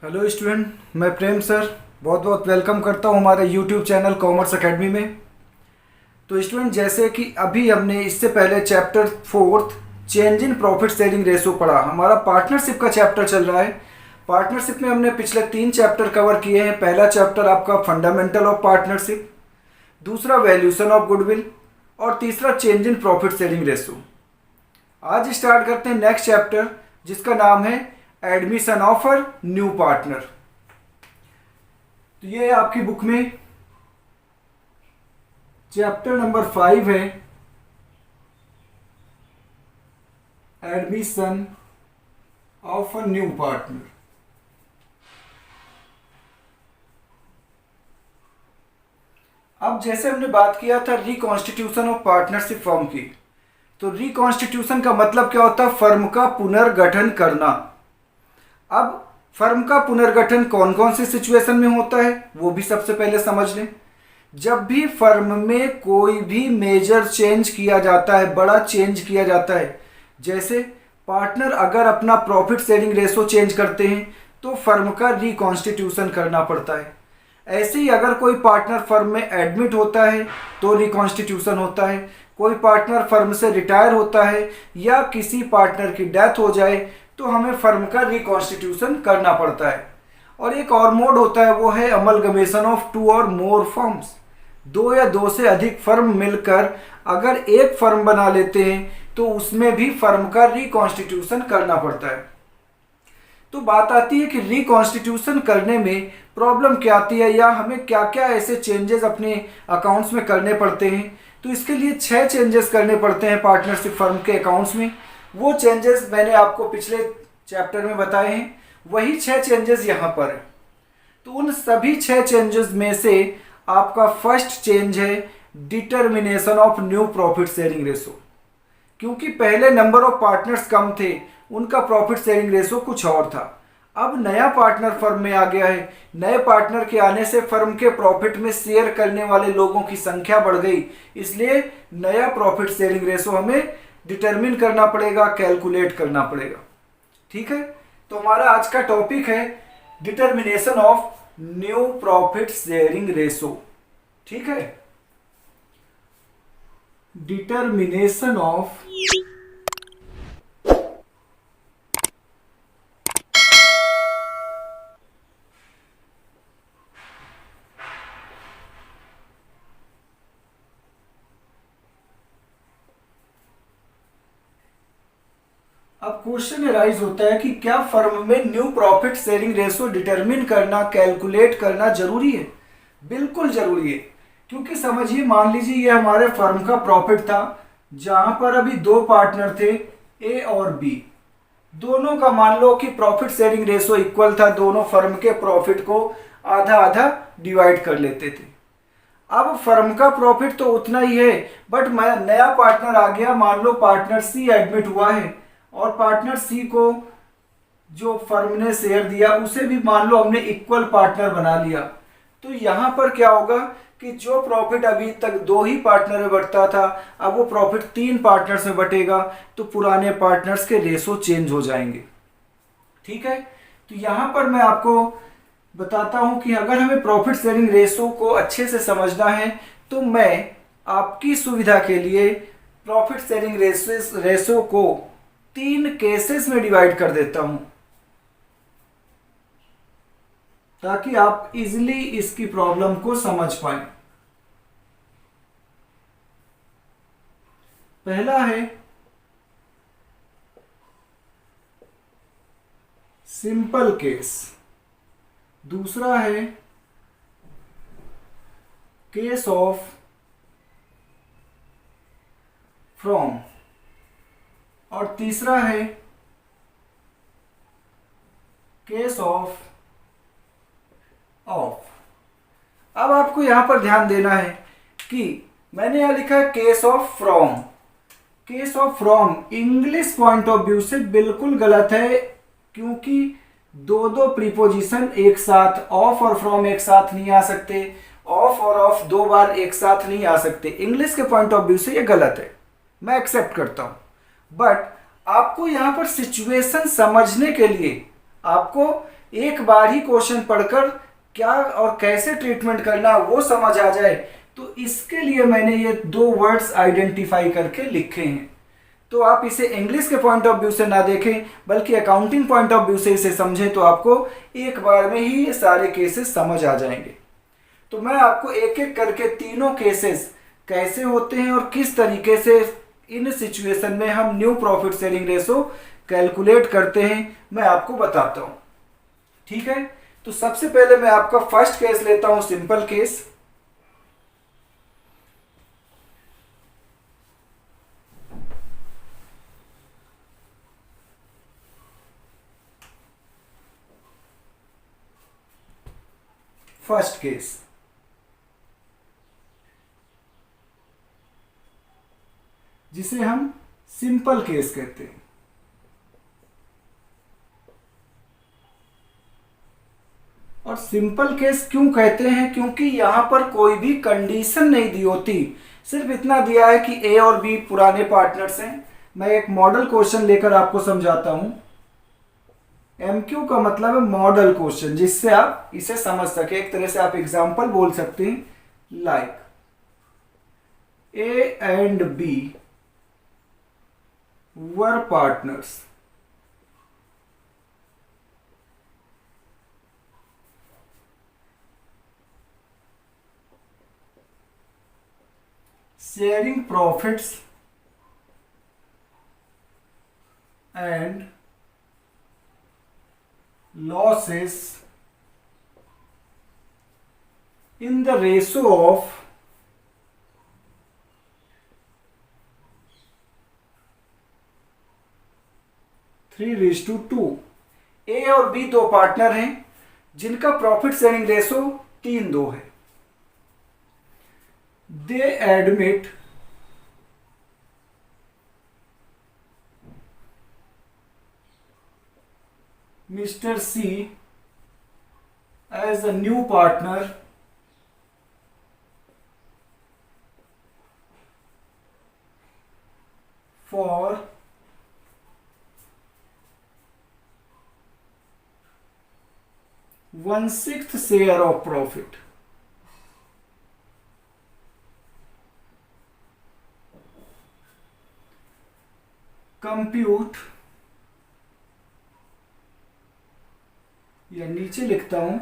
Hello student, मैं प्रेम sir बहुत बहुत वेलकम करता हूँ हमारे यूट्यूब चैनल कॉमर्स एकेडमी में। तो स्टूडेंट, जैसे कि अभी हमने इससे पहले chapter 4 change in profit sharing ratio पढ़ा। हमारा पार्टनरशिप का चैप्टर चल रहा है। पार्टनरशिप में हमने पिछले 3 चैप्टर कवर किए हैं। पहला चैप्टर आपका फंडामेंटल ऑफ पार्टनरशिप, दूसरा वैल्यूशन ऑफ गुडविल और तीसरा change in profit sharing ratio. आज स्टार्ट करते हैं नेक्स्ट चैप्टर, जिसका नाम है admission of a new partner. तो ये आपकी बुक में चैप्टर नंबर 5 है, admission of a new partner. अब जैसे हमने बात किया था रिकॉन्स्टिट्यूशन ऑफ पार्टनरशिप फर्म की, तो रिकॉन्स्टिट्यूशन का मतलब क्या होता है? फर्म का पुनर्गठन करना। अब फर्म का पुनर्गठन कौन कौन सी सिचुएशन में होता है वो भी सबसे पहले समझ लें। जब भी फर्म में कोई भी मेजर चेंज किया जाता है, बड़ा चेंज किया जाता है, जैसे पार्टनर अगर अपना प्रॉफिट शेयरिंग रेशो चेंज करते हैं तो फर्म का रिकॉन्स्टिट्यूशन करना पड़ता है। ऐसे ही अगर कोई पार्टनर फर्म में एडमिट होता है तो रिकॉन्स्टिट्यूशन होता है। कोई पार्टनर फर्म से रिटायर होता है या किसी पार्टनर की डेथ हो जाए तो हमें फर्म का रिकॉन्स्टिट्यूशन करना पड़ता है। और एक और मोड होता है, वो है अमलगमेशन ऑफ 2 और मोर फर्म्स। 2 या 2 से अधिक फर्म मिलकर अगर एक फर्म बना लेते हैं तो उसमें भी फर्म का रिकॉन्स्टिट्यूशन करना पड़ता है। तो बात आती है कि रिकॉन्स्टिट्यूशन करने में प्रॉब्लम क्या आती है या हमें क्या क्या ऐसे चेंजेस अपने अकाउंट्स में करने पड़ते हैं। तो इसके लिए 6 चेंजेस करने पड़ते हैं पार्टनरशिप फर्म के अकाउंट्स में। वो चेंजेस मैंने आपको पिछले चैप्टर में बताए हैं, वही 6 चेंजेस यहाँ पर है। तो उन सभी 6 चेंजेस में से आपका फर्स्ट चेंज है determination of new profit sharing ratio. क्योंकि पहले नंबर ऑफ पार्टनर्स कम थे, उनका प्रॉफिट शेयरिंग रेशो कुछ और था। अब नया पार्टनर फर्म में आ गया है। नए पार्टनर के आने से फर्म के प्रॉफिट में शेयर करने वाले लोगों की संख्या बढ़ गई, इसलिए नया प्रॉफिट शेयरिंग रेशो हमें डिटरमिन करना पड़ेगा, कैलकुलेट करना पड़ेगा। ठीक है, तो हमारा आज का टॉपिक है determination of new profit sharing ratio. ठीक है, डिटर्मिनेशन ऑफ अब क्वेश्चन राइज होता है कि क्या फर्म में new profit sharing ratio determine करना, कैलकुलेट करना जरूरी है? बिल्कुल जरूरी है। क्योंकि समझिए, मान लीजिए ये हमारे फर्म का प्रॉफिट था, जहां पर अभी 2 पार्टनर थे, ए और बी। दोनों का मान लो कि प्रॉफिट शेयरिंग रेशो इक्वल था, दोनों फर्म के प्रॉफिट को आधा आधा डिवाइड कर लेते थे। अब फर्म का प्रॉफिट तो उतना ही है, बट नया पार्टनर आ गया। मान लो पार्टनर सी एडमिट हुआ है और पार्टनर सी को जो फर्म ने शेयर दिया उसे भी मान लो हमने इक्वल पार्टनर बना लिया। तो यहां पर क्या होगा कि जो प्रॉफिट अभी तक 2 ही पार्टनर में बंटता था, अब वो प्रॉफिट 3 पार्टनर्स में बटेगा, तो पुराने पार्टनर्स के रेशो चेंज हो जाएंगे। ठीक है, तो यहां पर मैं आपको बताता हूं कि अगर हमें प्रॉफिट शेयरिंग रेशो को अच्छे से समझना है तो मैं आपकी सुविधा के लिए प्रॉफिट शेयरिंग रेशो को 3 केसेस में डिवाइड कर देता हूं, ताकि आप इजीली इसकी प्रॉब्लम को समझ पाएं। पहला है सिंपल केस, दूसरा है केस ऑफ फ्रॉम, और तीसरा है केस ऑफ ऑफ। अब आपको यहां पर ध्यान देना है कि मैंने यहां लिखा है case of from. Case of from English point of view से बिल्कुल गलत है, क्योंकि 2 प्रीपोजिशन एक साथ, ऑफ और फ्रॉम एक साथ नहीं आ सकते, ऑफ और ऑफ 2 बार एक साथ नहीं आ सकते। इंग्लिश के पॉइंट ऑफ व्यू से ये गलत है, मैं एक्सेप्ट करता हूं। बट आपको यहां पर सिचुएशन समझने के लिए आपको एक बार ही क्वेश्चन पढ़कर क्या और कैसे ट्रीटमेंट करना वो समझ आ जाए, तो इसके लिए मैंने ये दो वर्ड्स आइडेंटिफाई करके लिखे हैं। तो आप इसे इंग्लिश के पॉइंट ऑफ व्यू से ना देखें, बल्कि अकाउंटिंग पॉइंट ऑफ व्यू से इसे समझें, तो आपको एक बार में ही ये सारे केसेस समझ आ जाएंगे। तो मैं आपको एक एक करके तीनों केसेस कैसे होते हैं और किस तरीके से इन सिचुएशन में हम new profit sharing ratio calculate करते हैं, मैं आपको बताता हूं। ठीक है, तो सबसे पहले मैं आपका फर्स्ट केस लेता हूं, सिंपल केस। फर्स्ट केस, जिसे हम सिंपल केस कहते हैं। और सिंपल केस क्यों कहते हैं? क्योंकि यहां पर कोई भी कंडीशन नहीं दी होती, सिर्फ इतना दिया है कि ए और बी पुराने पार्टनर्स हैं। मैं एक मॉडल क्वेश्चन लेकर आपको समझाता हूं। एमक्यू का मतलब है मॉडल क्वेश्चन, जिससे आप इसे समझ सके। एक तरह से आप एग्जांपल बोल सकते हैं, like A and B were partners. sharing profits and losses in the ratio of 3:2। ए और बी दो पार्टनर हैं जिनका प्रॉफिट शेयरिंग रेशो 3:2 है। दे admit Mr. C as a new partner for 1/6 share of profit। Compute, या नीचे लिखता हूं,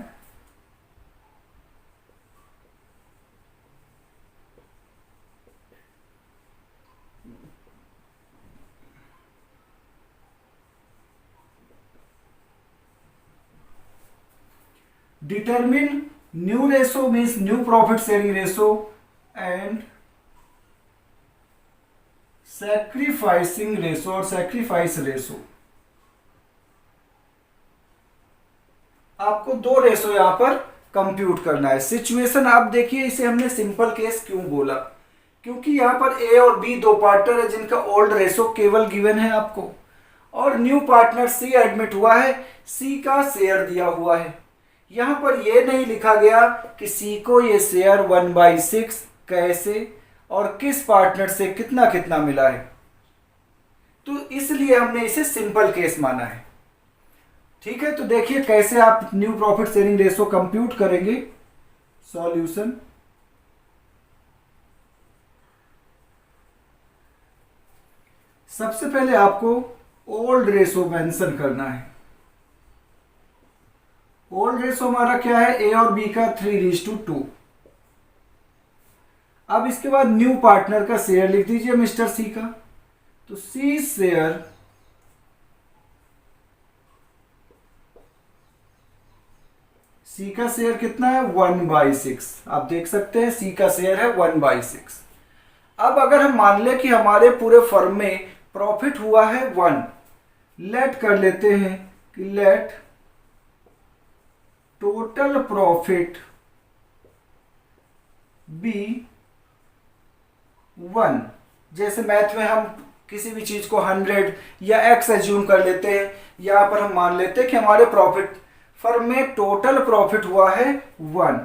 determine new ratio means new profit sharing ratio and sacrificing ratio और sacrifice ratio। आपको दो रेशो यहां पर कंप्यूट करना है। सिचुएशन आप देखिए, इसे हमने सिंपल केस क्यों बोला? क्योंकि यहां पर ए और बी दो पार्टनर है जिनका ओल्ड रेशो केवल गिवन है आपको, और न्यू पार्टनर सी एडमिट हुआ है, सी का शेयर दिया हुआ है। यहां पर यह नहीं लिखा गया कि सी को ये शेयर 1/6 कैसे और किस पार्टनर से कितना कितना मिला है, तो इसलिए हमने इसे सिंपल केस माना है। ठीक है, तो देखिए कैसे आप new profit sharing ratio compute करेंगे। सॉल्यूशन, सबसे पहले आपको ओल्ड रेशो मेंशन करना है। ओल्ड रेशो हमारा क्या है? ए और बी का 3:2। अब इसके बाद न्यू पार्टनर का शेयर लिख दीजिए, मिस्टर सी का। तो सी शेयर सी का शेयर कितना है? 1/6। आप देख सकते हैं सी का शेयर है 1/6। अब अगर हम मान ले कि हमारे पूरे फर्म में प्रॉफिट हुआ है 1, लेट कर लेते हैं कि लेट टोटल प्रॉफिट बी 1। जैसे मैथ में हम किसी भी चीज को 100 या x एज्यूम कर लेते हैं, यहां पर हम मान लेते हैं कि हमारे प्रॉफिट फर्म में टोटल प्रॉफिट हुआ है 1।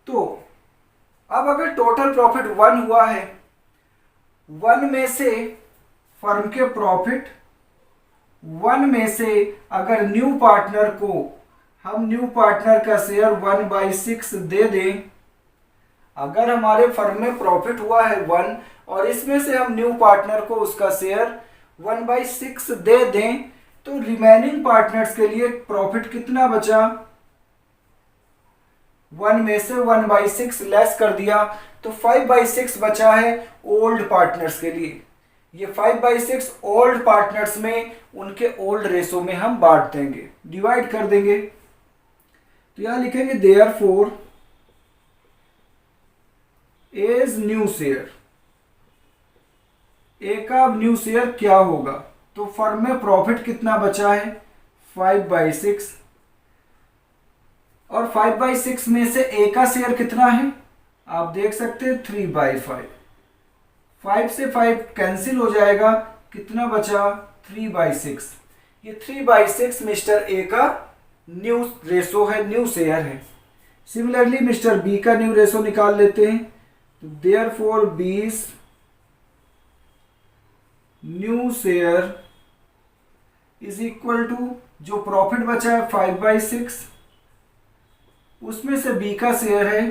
तो अब अगर टोटल प्रॉफिट 1 हुआ है, 1 में से फर्म के प्रॉफिट 1 में से अगर न्यू पार्टनर को हम न्यू पार्टनर का शेयर 1/6 दे दें, अगर हमारे फर्म में प्रॉफिट हुआ है 1 और इसमें से हम न्यू पार्टनर को उसका शेयर 1/6 दे दें, तो रिमेनिंग पार्टनर्स के लिए प्रॉफिट कितना बचा? 1 में से 1/6 लेस कर दिया तो 5/6 बचा है ओल्ड पार्टनर्स के लिए। ये 5/6 ओल्ड पार्टनर्स में उनके ओल्ड रेशो में हम बांट देंगे, डिवाइड कर देंगे। तो यहां लिखेंगे देयरफॉर एज न्यू शेयर, ए का न्यू शेयर क्या होगा? तो फर्म में प्रॉफिट कितना बचा है? 5/6, और 5/6 में से ए का शेयर कितना है? आप देख सकते हैं 3/5। 5 से 5 कैंसिल हो जाएगा, कितना बचा? 3/6। ये 3/6 मिस्टर ए का न्यू रेशो है, न्यू शेयर है। सिमिलरली मिस्टर बी का न्यू रेशो निकाल लेते हैं। तो therefore B's new share is equal to, जो प्रॉफिट बचा है 5/6, उसमें से बी का शेयर है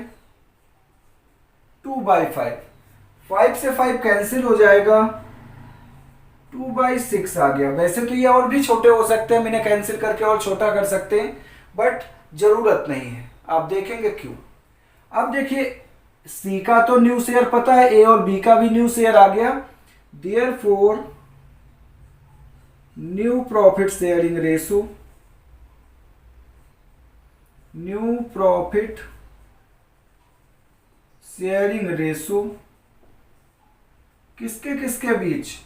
2/5। 5 से 5 कैंसिल हो जाएगा, 2/6 आ गया। वैसे तो ये और भी छोटे हो सकते हैं, हम इन्हें कैंसिल करके और छोटा कर सकते हैं, बट जरूरत नहीं है। आप देखेंगे क्यों। अब देखिए सी का तो न्यू शेयर पता है, ए और बी का भी न्यू शेयर आ गया। Therefore new profit sharing ratio, new profit sharing ratio किसके किसके बीच?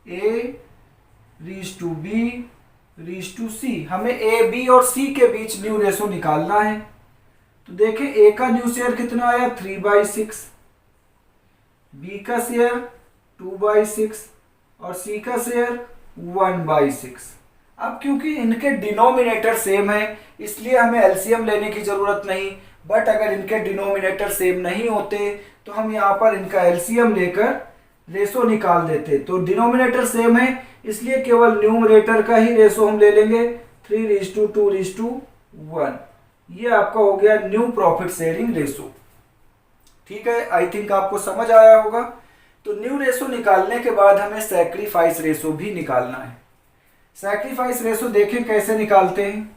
ए रीज टू बी रीज टू सी। हमें ए बी और सी के बीच न्यू रेशो निकालना है। तो देखें ए का न्यू शेयर कितना आया? 3/6, बी का शेयर 2/6 और सी का शेयर 1/6। अब क्योंकि इनके डिनोमिनेटर सेम है इसलिए हमें एलसीएम लेने की जरूरत नहीं, बट अगर इनके डिनोमिनेटर सेम नहीं होते तो हम यहाँ पर इनका एलसीएम लेकर रेशो निकाल देते। तो डिनोमिनेटर सेम है इसलिए केवल न्यूमरेटर का ही रेशो हम ले लेंगे, 3:2:1। ये आपका हो गया न्यू प्रॉफिट शेयरिंग रेशो। ठीक है, आई थिंक आपको समझ आया होगा। तो न्यू रेशो निकालने के बाद हमें सैक्रिफाइस रेशो भी निकालना है। सैक्रिफाइस रेशो देखें कैसे निकालते हैं।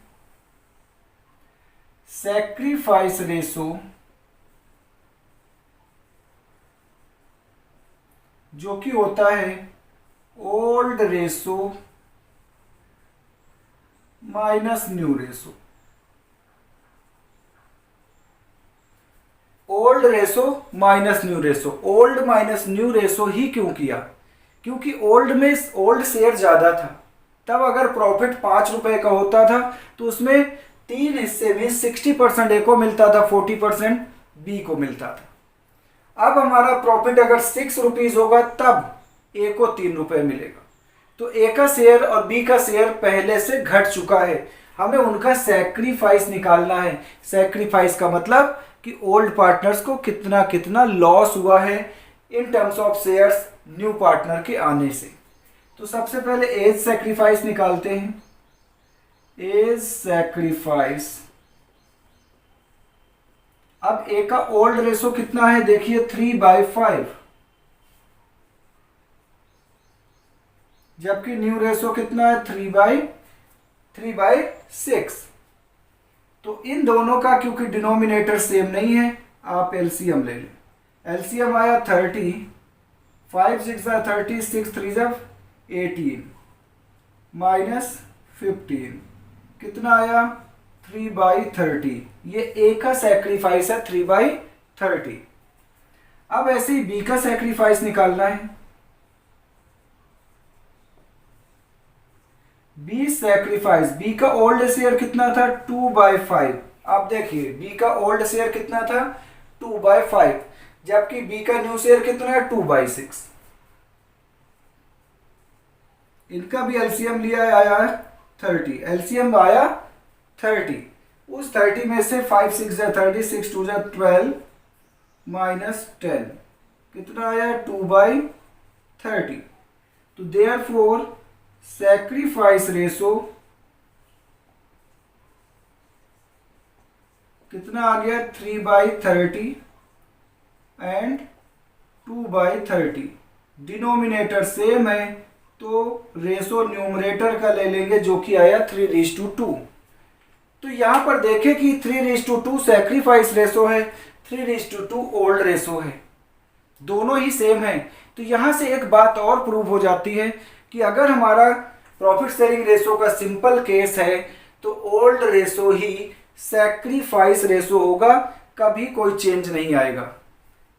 सैक्रिफाइस रेशो जो कि होता है old ratio minus new ratio. Old ratio minus new ratio. Old minus new ratio ही क्यों किया? क्योंकि ओल्ड में ओल्ड शेयर ज्यादा था। तब अगर प्रॉफिट 5 रुपए का होता था तो उसमें 3 हिस्से में 60% ए को मिलता था, 40% बी को मिलता था। अब हमारा प्रॉफिट अगर 6 रुपीज होगा तब ए को 3 रुपए मिलेगा। तो ए का शेयर और बी का शेयर पहले से घट चुका है, हमें उनका सैक्रिफाइस निकालना है। सैक्रिफाइस का मतलब कि ओल्ड पार्टनर्स को कितना कितना लॉस हुआ है in terms of shares new partner के आने से। तो सबसे पहले एज सैक्रिफाइस निकालते हैं। एज सैक्रिफाइस, अब ए का ओल्ड रेशो कितना है? देखिए 3/5, जबकि न्यू रेशो कितना है? 3/6। तो इन दोनों का क्योंकि डिनोमिनेटर सेम नहीं है आप एलसीएम ले लें। एलसीएम आया 30, 5 6 30, 6 3 18 माइनस 15, कितना आया? 3/30। ये ए का सैक्रिफाइस है 3/30। अब ऐसे ही बी का सैक्रिफाइस निकालना है। बी सैक्रिफाइस, बी का ओल्ड शेयर कितना था? 2/5। आप देखिए बी का ओल्ड शेयर कितना था? 2/5, जबकि बी का न्यू शेयर कितना है? 2/6। इनका भी एलसीएम लिया आया है 30। एलसीएम आया 30। उस 30 में से 5 6 30, 6 2 12, -10 कितना आया 2/30। तो देयरफॉर सैक्रिफाइस रेशो कितना आ गया 3/30 एंड 2/30। डिनोमिनेटर सेम है तो रेशो न्यूमरेटर का ले लेंगे जो कि आया 3:2। तो यहाँ पर देखें कि 3:2 सैक्रिफाइस रेशो है, 3:2 ओल्ड रेशो है, दोनों ही सेम है। तो यहाँ से एक बात और प्रूव हो जाती है कि अगर हमारा प्रॉफिट शेयरिंग रेशो का सिंपल केस है तो ओल्ड रेशो ही सैक्रिफाइस रेशो होगा, कभी कोई चेंज नहीं आएगा।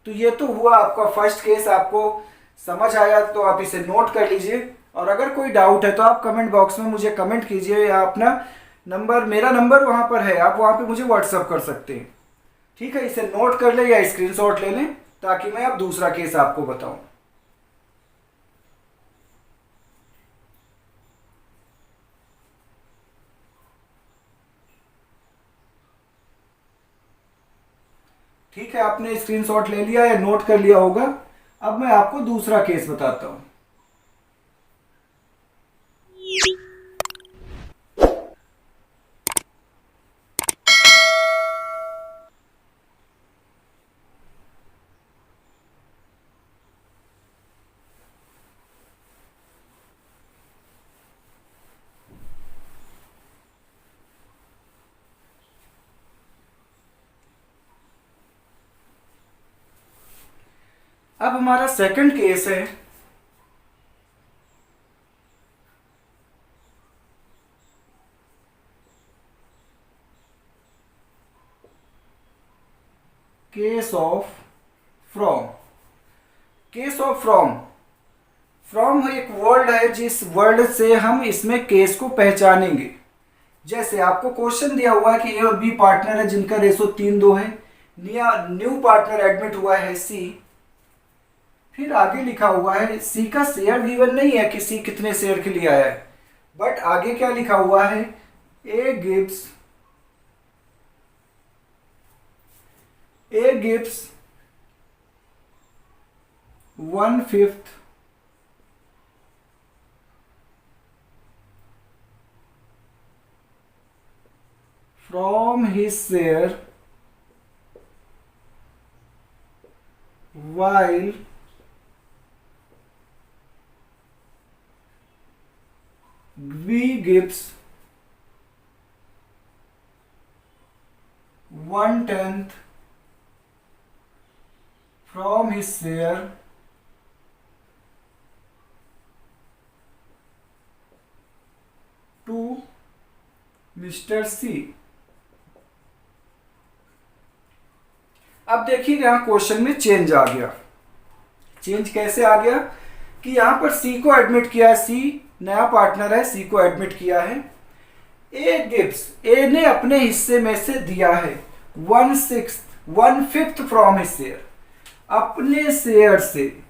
तो ये तो हुआ आपका फर्स्ट केस। आपको समझ आया तो आप इसे नोट कर लीजिए, और अगर कोई डाउट है तो आप कमेंट बॉक्स में मुझे कमेंट कीजिए, या अपना नंबर, मेरा नंबर वहाँ पर है, आप वहाँ पे मुझे व्हाट्सअप कर सकते हैं। ठीक है, इसे नोट कर लें या स्क्रीनशॉट ले लें ताकि मैं अब दूसरा केस आपको बताऊं। ठीक है, आपने स्क्रीनशॉट ले लिया या नोट कर लिया होगा। अब मैं आपको दूसरा केस बताता हूं। अब हमारा सेकंड केस है case of from. Case of from, from एक वर्ड है जिस वर्ड से हम इसमें केस को पहचानेंगे। जैसे आपको क्वेश्चन दिया हुआ है कि ए और बी पार्टनर है जिनका रेशो 3:2 है, न्यू पार्टनर एडमिट हुआ है सी। फिर आगे लिखा हुआ है सी का शेयर गिवन नहीं है कि सी कितने शेयर के लिए आया है, बट आगे क्या लिखा हुआ है ए gives 1/5 from his share while B gives 1/10 from his share to mister C. अब देखिए यहां क्वेश्चन में चेंज आ गया। चेंज कैसे आ गया कि यहां पर सी को एडमिट किया है, सी नया पार्टनर है, सी को एडमिट किया है। ए गिव्स, ए ने अपने हिस्से में से दिया है 1/5 फ्रॉम हिज शेयर, अपने शेयर से।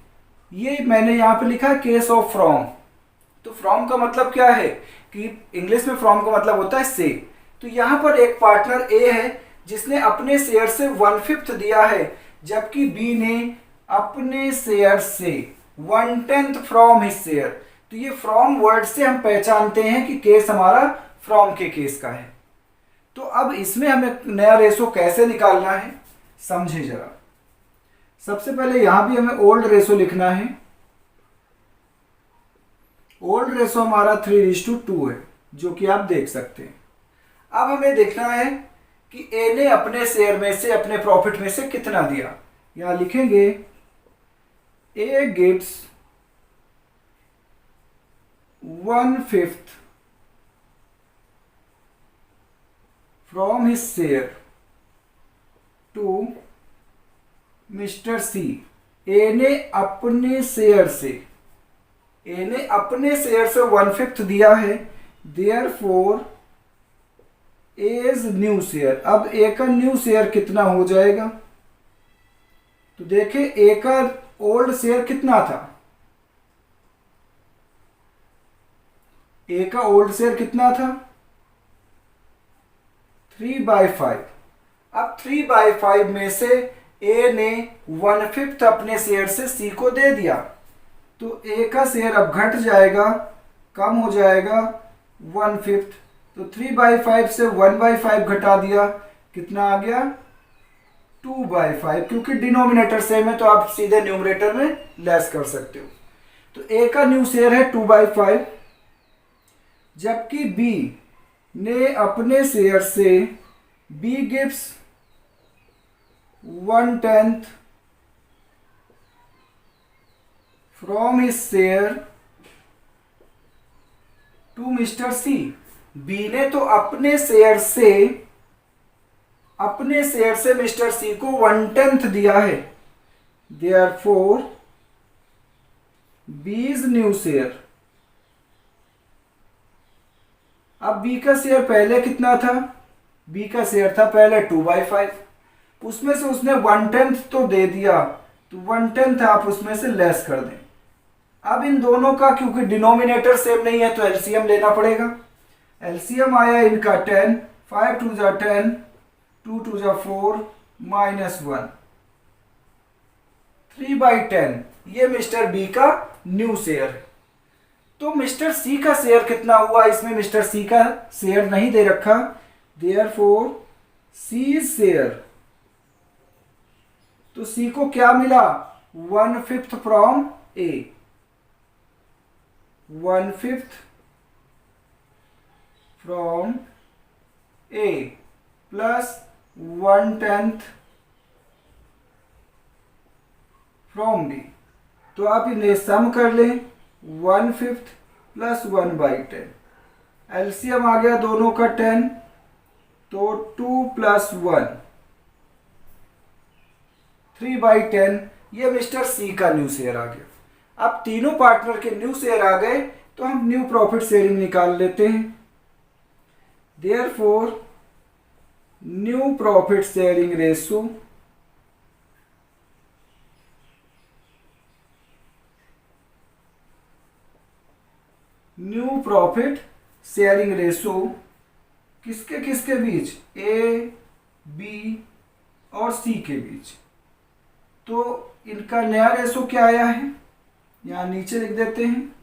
ये मैंने यहां पे लिखा है केस ऑफ फ्रॉम। तो फ्रॉम का मतलब क्या है कि इंग्लिश में फ्रॉम का मतलब होता है से। तो यहां पर एक पार्टनर ए है जिसने अपने शेयर से 1/5 दिया है, जबकि बी ने अपने शेयर से 1/10 फ्रॉम हिज शेयर। तो ये फ्रॉम वर्ड से हम पहचानते हैं कि केस हमारा फ्रॉम के केस का है। तो अब इसमें हमें नया रेशो कैसे निकालना है समझे जरा। सबसे पहले यहां भी हमें ओल्ड रेशो लिखना है। ओल्ड रेशो हमारा 3:2 है, जो कि आप देख सकते हैं। अब हमें देखना है कि ए ने अपने शेयर में से, अपने प्रॉफिट में से कितना दिया। यहां लिखेंगे A gives 1/5 from his share to mister C. A ने अपने शेयर से, ए ने अपने शेयर से 1/5 दिया है, देयरफॉर एज न्यू शेयर। अब ए का न्यू शेयर कितना हो जाएगा, तो देखें ए का ओल्ड शेयर कितना था, ए का ओल्ड शेयर कितना था 3/5। अब 3/5 में से ए ने 1/5 अपने शेयर से सी को दे दिया, तो ए का शेयर अब घट जाएगा, कम हो जाएगा 1/5। तो 3/5 से 1/5 घटा दिया, कितना आ गया 2/5, क्योंकि डिनोमिनेटर सेम है तो आप सीधे न्यूमरेटर में लेस कर सकते हो। तो ए का न्यू शेयर है 2/5, जबकि बी ने अपने शेयर से B gives 1/10 from his share to mister C. B ने तो अपने शेयर से मिस्टर सी को 1/10 दिया है, देयरफॉर बीज न्यू शेयर। अब बी का शेयर पहले कितना था, बी का शेयर था पहले 2/5, उसमें से उसने 1/10 तो दे दिया, तो 1/10 आप उसमें से लेस कर दें। अब इन दोनों का क्योंकि डिनोमिनेटर सेम नहीं है तो एलसीएम लेना पड़ेगा। एलसीएम आया इनका 10, 5 2 जा 10, 2 2 जा 4, -1, 3/10 ये मिस्टर बी का न्यू शेयर है। तो मिस्टर सी का शेयर कितना हुआ, इसमें मिस्टर सी का शेयर नहीं दे रखा, देयरफॉर सी शेयर। तो सी को क्या मिला 1/5 from A, 1/5 from A plus 1/10 from B. तो आप इन्हें सम कर लें, 1/5 प्लस 1/10, एलसीएम आ गया दोनों का 10, तो 2 + 1 3/10 ये मिस्टर सी का न्यू शेयर आ गया। अब तीनों पार्टनर के न्यू शेयर आ गए तो हम न्यू प्रॉफिट शेयरिंग निकाल लेते हैं। Therefore new profit sharing ratio किसके किसके बीच, ए बी और सी के बीच। तो इनका नया रेशो क्या आया है, यहां नीचे लिख देते हैं।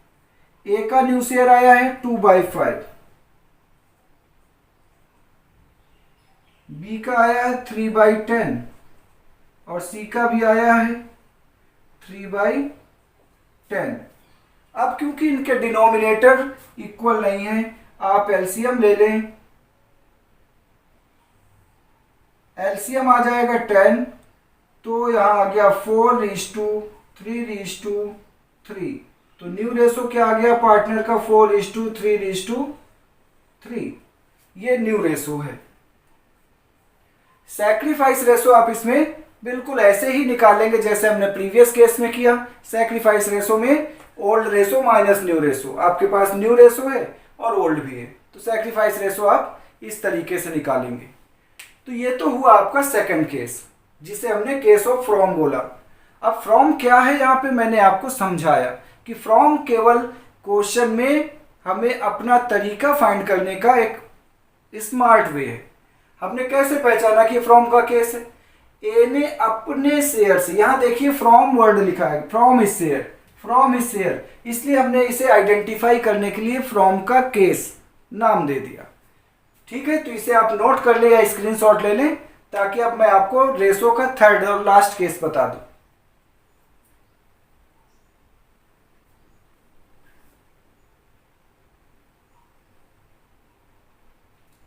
ए का न्यू शेयर आया है 2/5, बी का आया है 3/10 और सी का भी आया है 3/10। अब क्योंकि इनके डिनोमिनेटर इक्वल नहीं है, आप एलसीएम ले लें। एलसीएम आ जाएगा 10, तो यहां आ गया 4:3:3। तो न्यू रेशो क्या आ गया पार्टनर का 4:3:3। ये न्यू रेशो है। सैक्रिफाइस रेशो आप इसमें बिल्कुल ऐसे ही निकालेंगे जैसे हमने प्रीवियस केस में किया। सैक्रिफाइस रेशो में old ratio minus new ratio, आपके पास न्यू रेशो है और ओल्ड भी है, तो सैक्रिफाइस रेशो आप इस तरीके से निकालेंगे। तो ये तो हुआ आपका सेकंड केस, जिसे हमने केस ऑफ फ्रॉम बोला। अब फ्रॉम क्या है, यहाँ पे मैंने आपको समझाया कि फ्रॉम केवल क्वेश्चन में हमें अपना तरीका फाइंड करने का एक स्मार्ट वे है। हमने कैसे पहचाना कि फ्रॉम का केस है, ए ने अपने शेयर से, यहाँ देखिए फ्रॉम वर्ड लिखा है, फ्रॉम हिज शेयर, इसलिए हमने इसे आइडेंटिफाई करने के लिए फ्रॉम का केस नाम दे दिया। ठीक है, तो इसे आप नोट कर ले या स्क्रीनशॉट ले लें, ताकि अब मैं आपको रेशो का थर्ड और लास्ट केस बता दूं।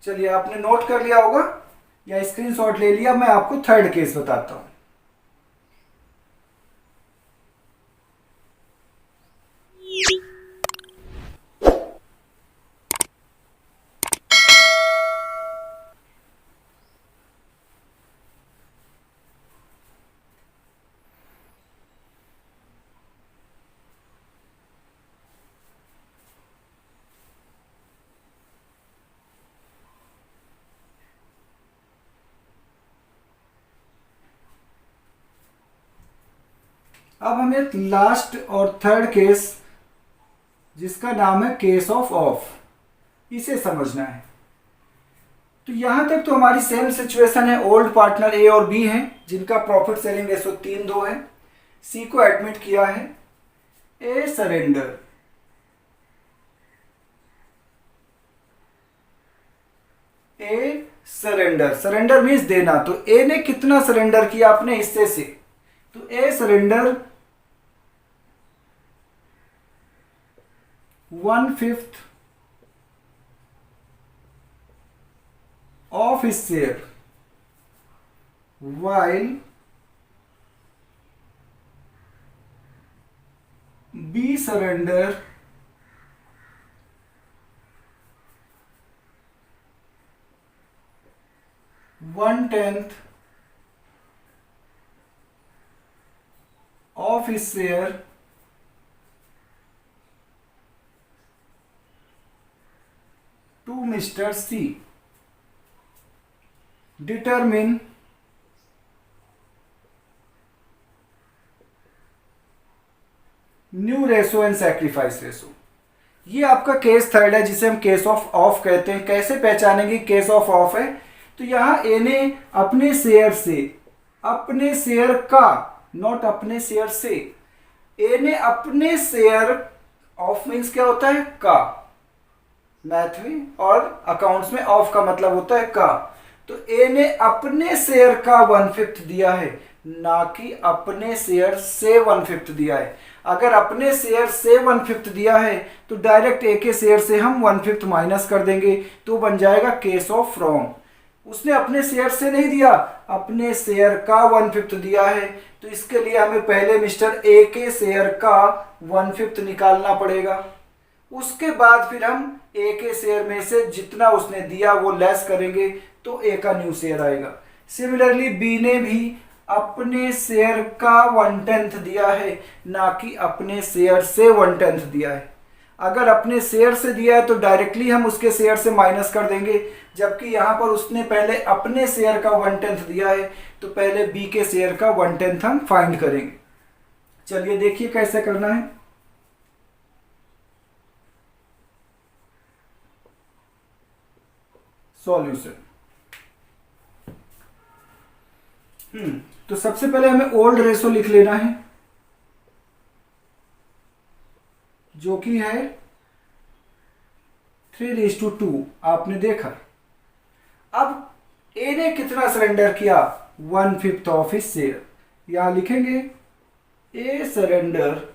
चलिए, आपने नोट कर लिया होगा या स्क्रीनशॉट ले लिया, मैं आपको थर्ड केस बताता हूं। अब हमें लास्ट और थर्ड केस, जिसका नाम है केस ऑफ, इसे समझना है। तो यहाँ तक तो हमारी सेम सिचुएशन है। ओल्ड पार्टनर ए और बी हैं जिनका प्रॉफिट सेलिंग रेशो 3:2 है। सी को एडमिट किया है। ए सरेंडर, सरेंडर मीन्स देना। तो ए ने कितना सरेंडर किया अपने हिस्से से, तो ए surrender 1/5 of his share while B surrender 1/10 of his share to Mr. C. Determine new ratio and sacrifice ratio. ये आपका केस थर्ड है जिसे हम केस ऑफ ऑफ कहते हैं। कैसे पहचानेंगे केस ऑफ ऑफ है, तो यहाँ ए ने अपने शेयर से, अपने शेयर का, नॉट अपने शेयर से, ए ने अपने शेयर, ऑफ मीन्स क्या होता है का, मैथ में और अकाउंट्स में ऑफ का मतलब होता है का। तो ए ने अपने शेयर का 1/5 दिया है, ना कि अपने शेयर से 1/5 दिया है। अगर अपने शेयर से 1/5 दिया है तो डायरेक्ट ए के शेयर से हम 1/5 माइनस कर देंगे, तो बन जाएगा केस ऑफ फ्रॉम। उसने अपने शेयर से नहीं दिया, अपने शेयर का 1/5 दिया है, तो इसके लिए हमें पहले मिस्टर ए के शेयर का 1/5 निकालना पड़ेगा। उसके बाद फिर हम ए के शेयर में से जितना उसने दिया वो लेस करेंगे, तो ए का न्यू शेयर आएगा। सिमिलरली बी ने भी अपने शेयर का 1/10 दिया है, ना कि अपने शेयर से 1/10 दिया है। अगर अपने शेयर से दिया है तो डायरेक्टली हम उसके शेयर से माइनस कर देंगे, जबकि यहाँ पर उसने पहले अपने शेयर का 1/10 दिया है, तो पहले बी के शेयर का 1/10 हम फाइंड करेंगे। चलिए देखिए कैसे करना है। सॉल्यूशन। तो सबसे पहले हमें ओल्ड रेशो लिख लेना है, जो कि है 3:2। आपने देखा। अब ए ने कितना सरेंडर किया, 1/5 ऑफ हिज शेयर। यहां लिखेंगे A surrender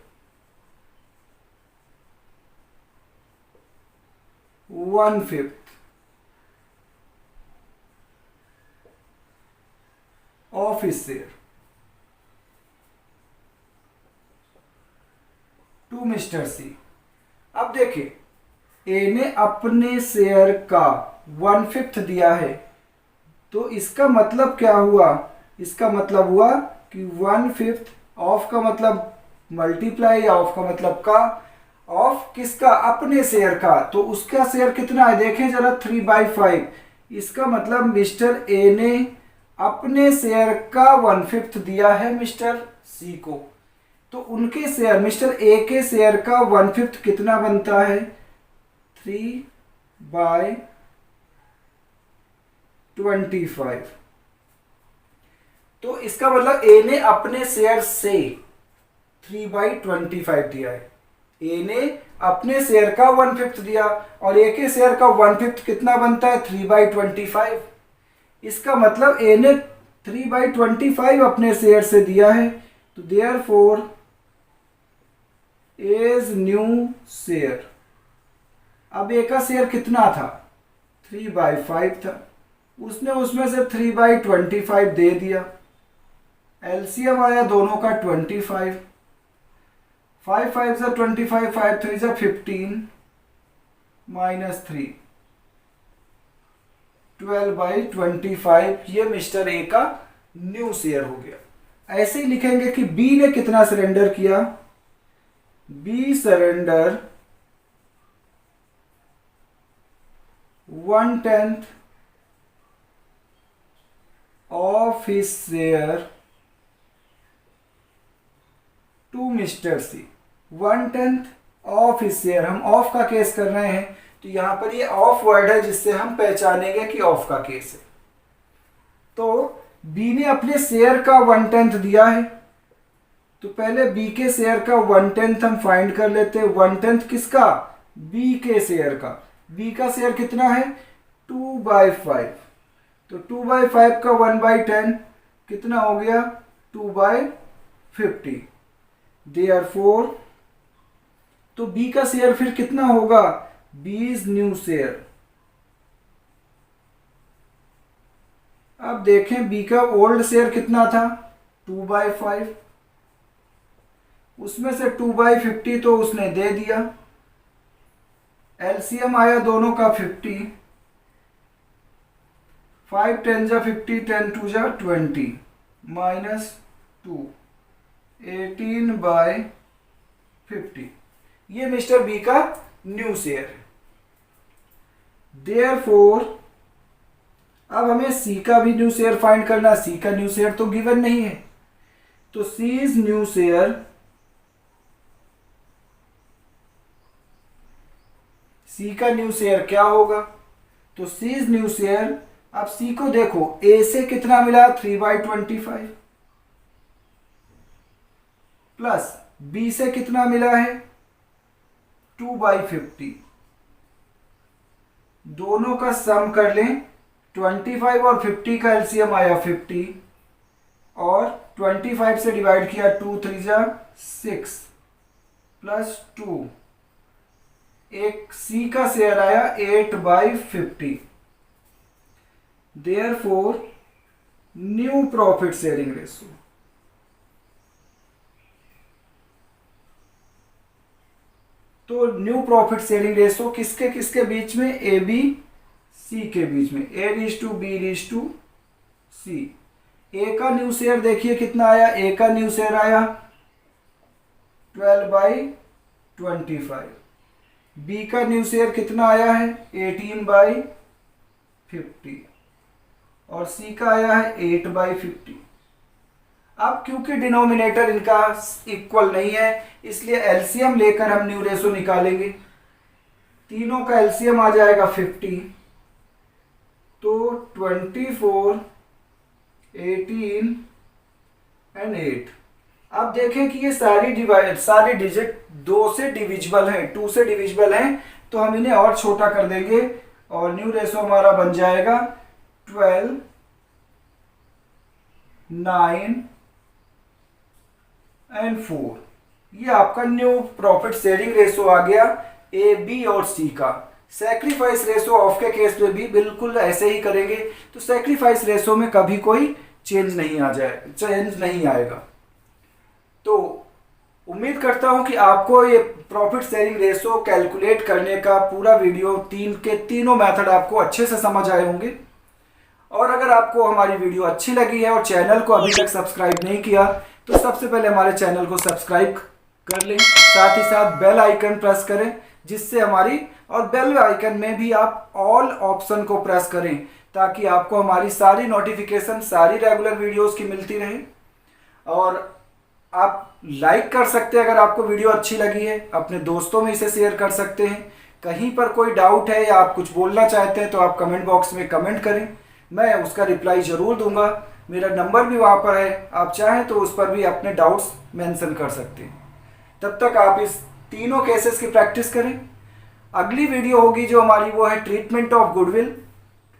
1/5 of his share to mister C. अब देखिए ए ने अपने शेयर का 1/5 दिया है, तो इसका मतलब क्या हुआ, इसका मतलब हुआ कि 1/5 ऑफ का मतलब मल्टीप्लाई, या ऑफ का मतलब का, ऑफ किसका, अपने शेयर का। तो उसका शेयर कितना है देखें जरा, 3/5। इसका मतलब मिस्टर ए ने अपने शेयर का 1/5 दिया है मिस्टर सी को, तो उनके शेयर, मिस्टर ए के शेयर का 1/5 कितना बनता है, 3/25। तो इसका मतलब ए ने अपने शेयर से 3/25 दिया है। ए ने अपने शेयर का 1/5 दिया और ए के शेयर का 1/5 कितना बनता है, 3/25। इसका मतलब ए ने 3/25 अपने शेयर से दिया है, तो देयरफॉर एज न्यू शेयर। अब ए का शेयर कितना था, 3/5 था, उसने उसमें से 3/25 दे दिया। एलसीएम आया दोनों का 25, 5 5 से 25, 5 3 से 15 -3, 12/25। ये मिस्टर ए का न्यू शेयर हो गया। ऐसे ही लिखेंगे कि बी ने कितना सरेंडर किया, B surrender 1/10 of his share to mister C. 1/10 of share, हम ऑफ का केस कर रहे हैं, तो यहाँ पर ये ऑफ वर्ड है जिससे हम पहचानेंगे कि ऑफ का केस है। तो बी ने अपने शेयर का 1/10 दिया है, तो पहले बी के शेयर का 1/10 हम फाइंड कर लेते हैं। 1/10 किसका? बी के शेयर का। बी का शेयर कितना है? 2/5। तो 2/5 का 1/10 कितना हो गया? 2/50। देयरफॉर तो बी का शेयर फिर कितना होगा? बीज न्यू शेयर। अब देखें बी का ओल्ड शेयर कितना था? 2/5। उसमें से 2/50 तो उसने दे दिया। एलसीएम आया दोनों का 50। 5 10 जा 50, 10 2 जा 20 -2, 18/50। ये मिस्टर बी का न्यू शेयर है। देयरफॉर अब हमें सी का भी न्यू शेयर फाइंड करना। सी का न्यू शेयर तो गिवन नहीं है, तो सी इज न्यू शेयर। सी का न्यू शेयर क्या होगा? तो सी इज न्यू शेयर। अब सी को देखो, ए से कितना मिला? 3/25 प्लस बी से कितना मिला है? 2/50। दोनों का सम कर लें। 25 और 50 का एलसीएम आया 50, और 25 से डिवाइड किया 2 3 जा 6 +2। एक सी का शेयर आया 8/50। Therefore new profit sharing ratio. तो न्यू प्रॉफिट शेयरिंग रेशो किसके किसके बीच में? ए बी सी के बीच में। A/B/C। ए का न्यू शेयर देखिए कितना आया? ए का न्यू शेयर आया 12/25। बी का न्यू शेयर कितना आया है? 18/50। और सी का आया है 8/50। अब क्योंकि डिनोमिनेटर इनका इक्वल नहीं है, इसलिए एलसीएम लेकर हम न्यू रेशो निकालेंगे। तीनों का एलसीएम आ जाएगा 50। तो 24, 18 एंड 8। अब देखें कि ये सारी डिजिट 2 से डिविजिबल हैं, 2 से डिविजिबल हैं, तो हम इन्हें और छोटा कर देंगे और न्यू रेशो हमारा बन जाएगा 12, 9 एंड 4। ये आपका न्यू प्रॉफिट शेयरिंग रेशो आ गया ए बी और सी का। सैक्रिफाइस रेशो ऑफ के केस में भी बिल्कुल ऐसे ही करेंगे, तो सैक्रिफाइस रेशो में कभी कोई चेंज नहीं आएगा। तो उम्मीद करता हूं कि आपको ये प्रॉफिट शेयरिंग रेशो कैलकुलेट करने का पूरा वीडियो, तीनों मेथड आपको अच्छे से समझ आए होंगे। और अगर आपको हमारी वीडियो अच्छी लगी है और चैनल को अभी तक सब्सक्राइब नहीं किया, तो सबसे पहले हमारे चैनल को सब्सक्राइब कर लें, साथ ही साथ बेल आइकन प्रेस करें, जिससे हमारी, और बेल आइकन में भी आप ऑल ऑप्शन को प्रेस करें, ताकि आपको हमारी सारी नोटिफिकेशन, सारी रेगुलर वीडियोस की मिलती रहे। और आप लाइक कर सकते हैं अगर आपको वीडियो अच्छी लगी है, अपने दोस्तों में इसे शेयर कर सकते हैं। कहीं पर कोई डाउट है या आप कुछ बोलना चाहते हैं तो आप कमेंट बॉक्स में कमेंट करें, मैं उसका रिप्लाई ज़रूर दूंगा। मेरा नंबर भी वहाँ पर है, आप चाहें तो उस पर भी अपने डाउट्स मेंशन कर सकते हैं। तब तक आप इस तीनों केसेस की प्रैक्टिस करें। अगली वीडियो होगी जो हमारी, वो है ट्रीटमेंट ऑफ गुडविल।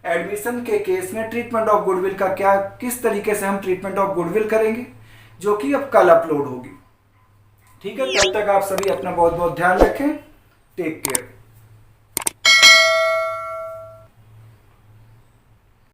एडमिशन के केस में ट्रीटमेंट ऑफ गुडविल का किस तरीके से हम ट्रीटमेंट ऑफ गुडविल करेंगे, जो कि अब कल अपलोड होगी। ठीक है, तब तक आप सभी अपना बहुत बहुत ध्यान रखें। Take care.